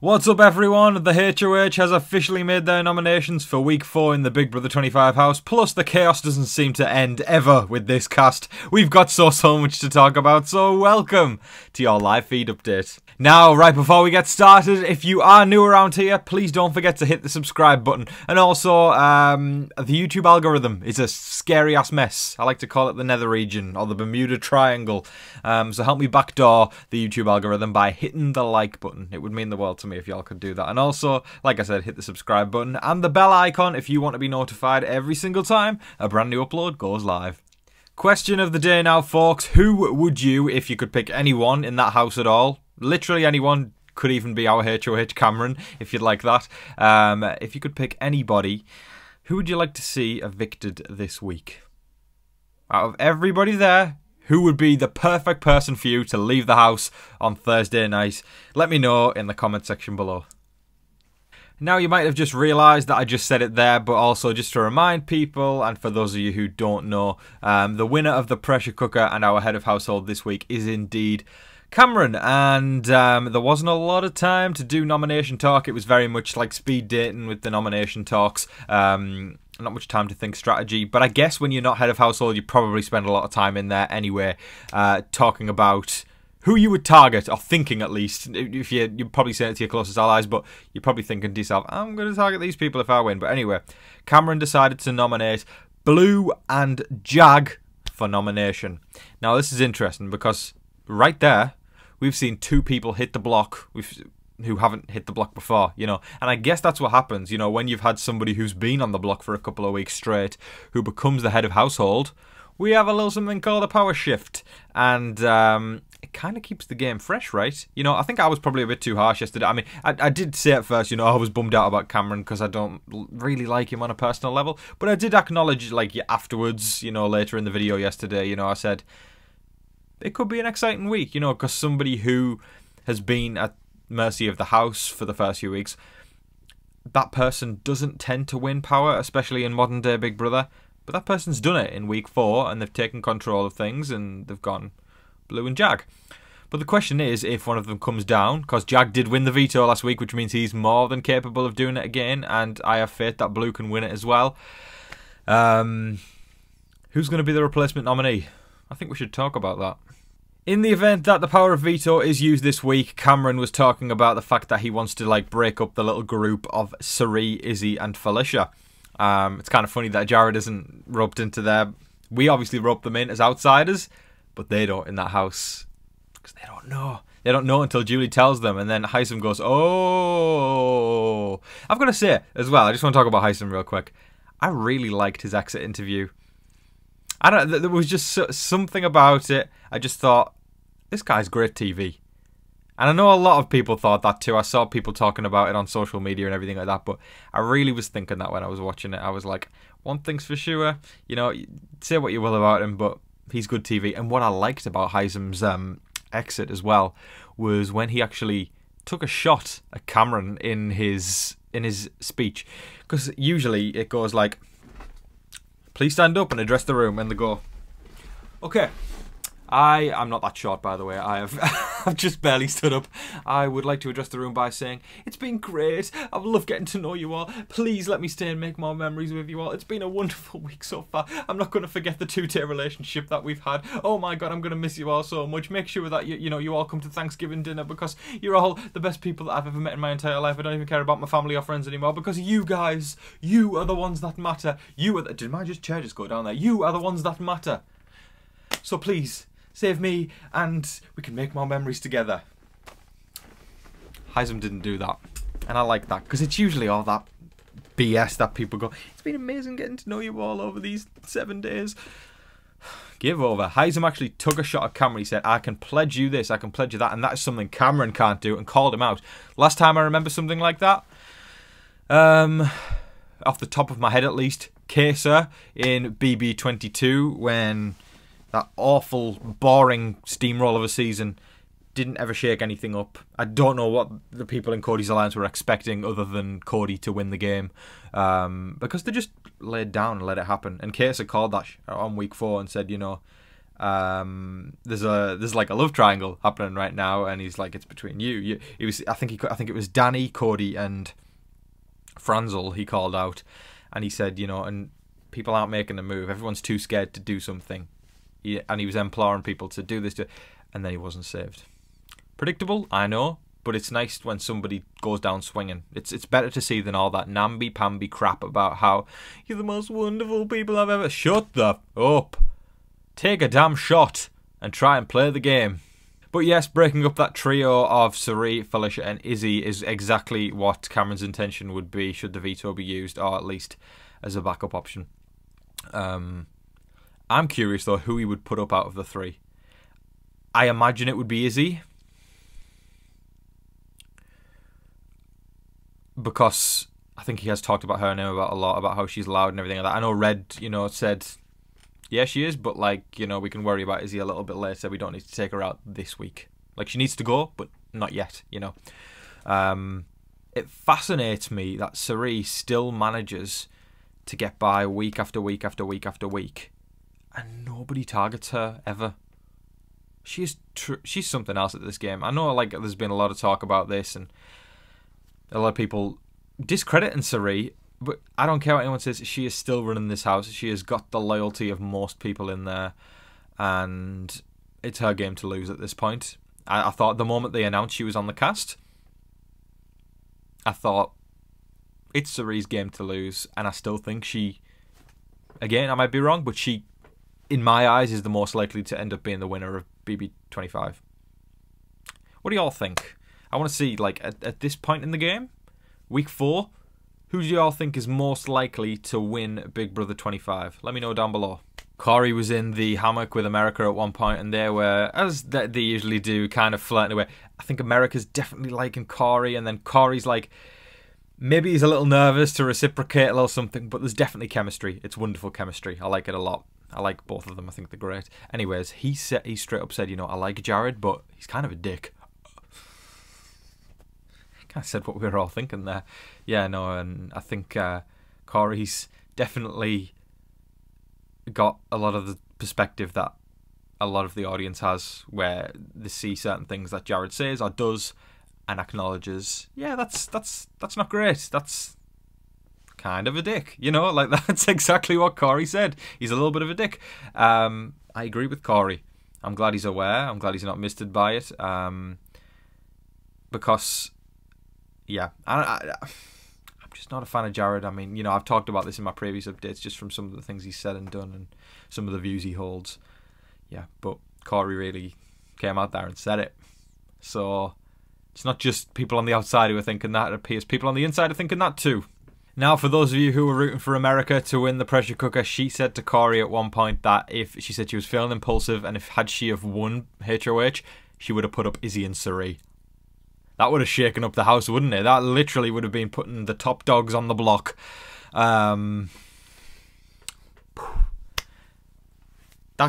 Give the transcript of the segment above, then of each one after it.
What's up everyone, the HOH has officially made their nominations for week 4 in the Big Brother 25 house, plus the chaos doesn't seem to end ever with this cast. We've got so much to talk about, so welcome to your live feed update. Now, right before we get started, if you are new around here, please don't forget to hit the subscribe button. And also, the YouTube algorithm is a scary ass mess. I like to call it the nether region, or the Bermuda Triangle. So help me backdoor the YouTube algorithm by hitting the like button. It would mean the world to me if y'all could do that. And also, like I said, hit the subscribe button and the bell icon if you want to be notified every single time a brand new upload goes live. Question of the day now, folks. Who would you, if you could pick anyone in that house at all, literally anyone, could even be our HOH Cameron, if you'd like that, if you could pick anybody, who would you like to see evicted this week? Out of everybody there, who would be the perfect person for you to leave the house on Thursday night? Let me know in the comment section below. Now, you might have just realised that I just said it there, but also just to remind people, and for those of you who don't know, the winner of the pressure cooker and our head of household this week is indeed Cameron, and there wasn't a lot of time to do nomination talk. It was very much like speed dating with the nomination talks. Not much time to think strategy, but I guess when you're not head of household, you probably spend a lot of time in there anyway, talking about who you would target, or thinking at least. If you're probably saying it to your closest allies, but you're probably thinking to yourself, I'm going to target these people if I win. But anyway, Cameron decided to nominate Blue and Jag for nomination. Now, this is interesting because right there, we've seen two people hit the block who haven't hit the block before, you know. And I guess that's what happens, you know, when you've had somebody who's been on the block for a couple of weeks straight, who becomes the head of household. We have a little something called a power shift. And it kind of keeps the game fresh, right? You know, I think I was probably a bit too harsh yesterday. I mean, I did say at first, you know, I was bummed out about Cameron because I don't really like him on a personal level. But I did acknowledge, like, afterwards, you know, later in the video yesterday, you know, I said, it could be an exciting week, you know, because somebody who has been at mercy of the house for the first few weeks, that person doesn't tend to win power, especially in modern day Big Brother. But that person's done it in week 4, and they've taken control of things, and they've gone Blue and Jag. But the question is, if one of them comes down, because Jag did win the veto last week, which means he's more than capable of doing it again, and I have faith that Blue can win it as well. Who's going to be the replacement nominee? I think we should talk about that. In the event that the power of veto is used this week, Cameron was talking about the fact that he wants to, like, break up the little group of Sari, Izzy and Felicia. It's kind of funny that Jared isn't roped into there. We obviously rope them in as outsiders, but they don't in that house. Because they don't know. They don't know until Julie tells them, and then Hisam goes, oh. I've got to say, as well, I just want to talk about Hisam real quick. I really liked his exit interview. I don't know, there was just something about it. I just thought, this guy's great TV. And I know a lot of people thought that too. I saw people talking about it on social media and everything like that, but I really was thinking that when I was watching it. I was like, one thing's for sure, you know, say what you will about him, but he's good TV. And what I liked about Hisam's exit as well was when he actually took a shot at Cameron in his speech. Because usually it goes like, please stand up and address the room, and they go, okay. I'm not that short, by the way. I've just barely stood up. I would like to address the room by saying, it's been great. I've loved getting to know you all. Please let me stay and make more memories with you all. It's been a wonderful week so far. I'm not going to forget the 2-day relationship that we've had. Oh my God, I'm going to miss you all so much. Make sure that you all come to Thanksgiving dinner because you're all the best people that I've ever met in my entire life. I don't even care about my family or friends anymore because you guys, you are the ones that matter. Did my chair just go down there? You are the ones that matter. So please, save me, and we can make more memories together. Hisam didn't do that, and I like that, because it's usually all that BS that people go, it's been amazing getting to know you all over these 7 days. Give over. Hisam actually took a shot at Cameron. He said, I can pledge you this, I can pledge you that, and that is something Cameron can't do, and called him out. Last time I remember something like that, off the top of my head at least, Cory in BB22, when that awful, boring steamroll of a season didn't ever shake anything up. I don't know what the people in Cody's alliance were expecting other than Cody to win the game. Because they just laid down and let it happen. And Cory called that on week 4 and said, you know, There's like a love triangle happening right now, and he's like, it's between you. I think it was Danny, Cory, and Franzel. He called out, and he said, and people aren't making a move. Everyone's too scared to do something. And he was imploring people to do this, and then he wasn't saved. Predictable, I know, but it's nice when somebody goes down swinging. It's better to see than all that namby-pamby crap about how you're the most wonderful people I've ever... Shut the up. Take a damn shot and try and play the game. But yes, breaking up that trio of Cirie, Felicia and Izzy is exactly what Cameron's intention would be should the veto be used, or at least as a backup option. I'm curious though who he would put up out of the three. I imagine it would be Izzy, because I think he has talked about her now a lot, about how she's loud and everything like that. I know Red, said, yeah, she is, but like, we can worry about Izzy a little bit later. We don't need to take her out this week. Like, she needs to go, but not yet, It fascinates me that Cirie still manages to get by week after week after week after week, and nobody targets her ever. She's something else at this game. I know, like, there's been a lot of talk about this, and a lot of people discrediting Cirie, but I don't care what anyone says. She is still running this house. She has got the loyalty of most people in there, and it's her game to lose at this point. I thought the moment they announced she was on the cast, I thought it's Cirie's game to lose, and I still think she, again, I might be wrong, but she, in my eyes, is the most likely to end up being the winner of BB25. What do y'all think? I want to see, like, at this point in the game, week 4, who do y'all think is most likely to win Big Brother 25? Let me know down below. Cory was in the hammock with America at one point, and they were, as they usually do, kind of flirting away. I think America's definitely liking Cory, and then Cory's like, maybe he's a little nervous to reciprocate a little something, but there's definitely chemistry. It's wonderful chemistry. I like it a lot. I like both of them. I think they're great. Anyways, he straight up said, I like Jared, but he's kind of a dick. I said what we were all thinking there. Yeah, no, and I think Cory's definitely got a lot of the perspective that a lot of the audience has, where they see certain things that Jared says or does and acknowledges, yeah, that's not great. That's kind of a dick, like that's exactly what Cory said. He's a little bit of a dick. I agree with Cory. I'm glad he's aware. I'm glad he's not misled by it. Because, yeah, I'm just not a fan of Jared. I mean, I've talked about this in my previous updates, just from some of the things he's said and done and some of the views he holds. Yeah, but Cory really came out there and said it. So it's not just people on the outside who are thinking that. It appears people on the inside are thinking that too. Now, for those of you who were rooting for America to win the pressure cooker, she said to Cory at one point that she said she was feeling impulsive, and had she have won HOH, she would have put up Izzy and Cirie. That would have shaken up the house, wouldn't it? That literally would have been putting the top dogs on the block. That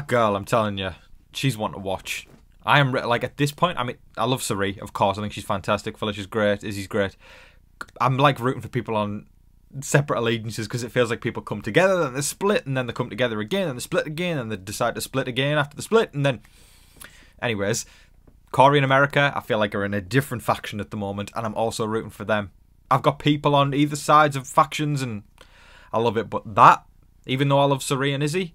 girl, I'm telling you, she's one to watch. I am, like, at this point, I mean, I love Cirie, of course. I think she's fantastic. Felicia's great. Izzy's great. I'm, like, rooting for people on separate allegiances, because it feels like people come together, then they split, and then they come together again, and they split again, and they decide to split again after the split, and then... Anyways... Cory in America, I feel like, are in a different faction at the moment, and I'm also rooting for them. I've got people on either sides of factions, and I love it. But that, even though I love Cirie and Izzy,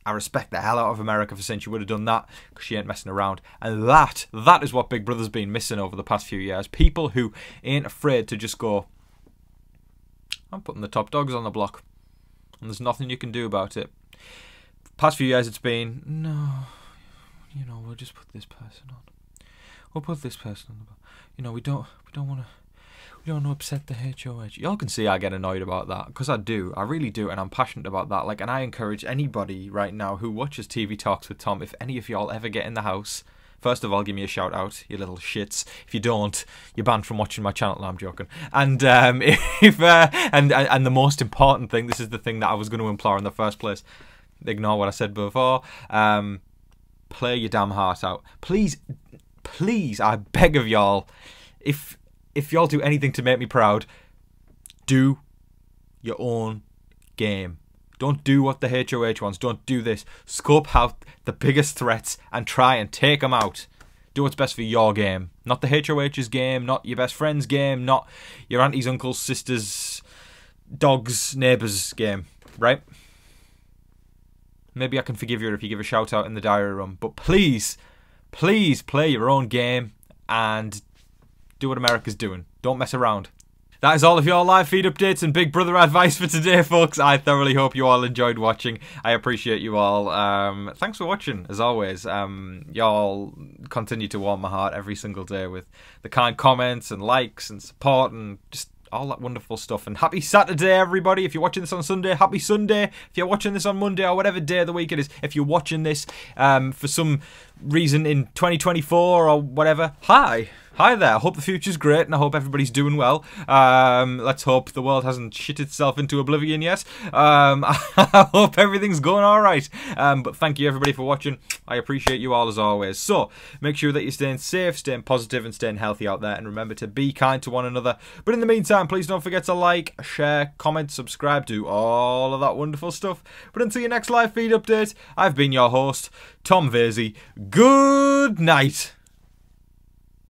I respect the hell out of America for saying she would have done that, because she ain't messing around. And that is what Big Brother's been missing over the past few years. People who ain't afraid to just go, I'm putting the top dogs on the block, and there's nothing you can do about it. Past few years it's been, no, we'll just put this person on. We'll put this person on the block. We don't want to upset the HOH. Y'all can see I get annoyed about that, because I do. I really do, and I'm passionate about that. Like, and I encourage anybody right now who watches TV Talks with Tom, if any of y'all ever get in the house, first of all, give me a shout out, you little shits. If you don't, you're banned from watching my channel. No, I'm joking. And and the most important thing, this is the thing that I was going to implore in the first place. Ignore what I said before. Play your damn heart out, please. Please, I beg of y'all, if y'all do anything to make me proud, do your own game. Don't do what the HOH wants. Don't do this. Scope out the biggest threats and try and take them out. Do what's best for your game. Not the HOH's game, not your best friend's game, not your auntie's, uncle's, sister's, dog's, neighbour's game. Right? Maybe I can forgive you if you give a shout out in the diary room. But please, please play your own game and do what America's doing. Don't mess around. That is all of your live feed updates and Big Brother advice for today, folks. I thoroughly hope you all enjoyed watching. I appreciate you all. Thanks for watching, as always. Y'all continue to warm my heart every single day with the kind comments and likes and support and just all that wonderful stuff. And happy Saturday, everybody. If you're watching this on Sunday, happy Sunday. If you're watching this on Monday or whatever day of the week it is, if you're watching this for some reason in 2024 or whatever, hi. Hi there, I hope the future's great and I hope everybody's doing well. Let's hope the world hasn't shit itself into oblivion yet. I hope everything's going alright. But thank you everybody for watching. I appreciate you all as always. So, make sure that you're staying safe, staying positive and staying healthy out there. And remember to be kind to one another. But in the meantime, please don't forget to like, share, comment, subscribe, do all of that wonderful stuff. But until your next live feed update, I've been your host, Tom Vasey. Good night.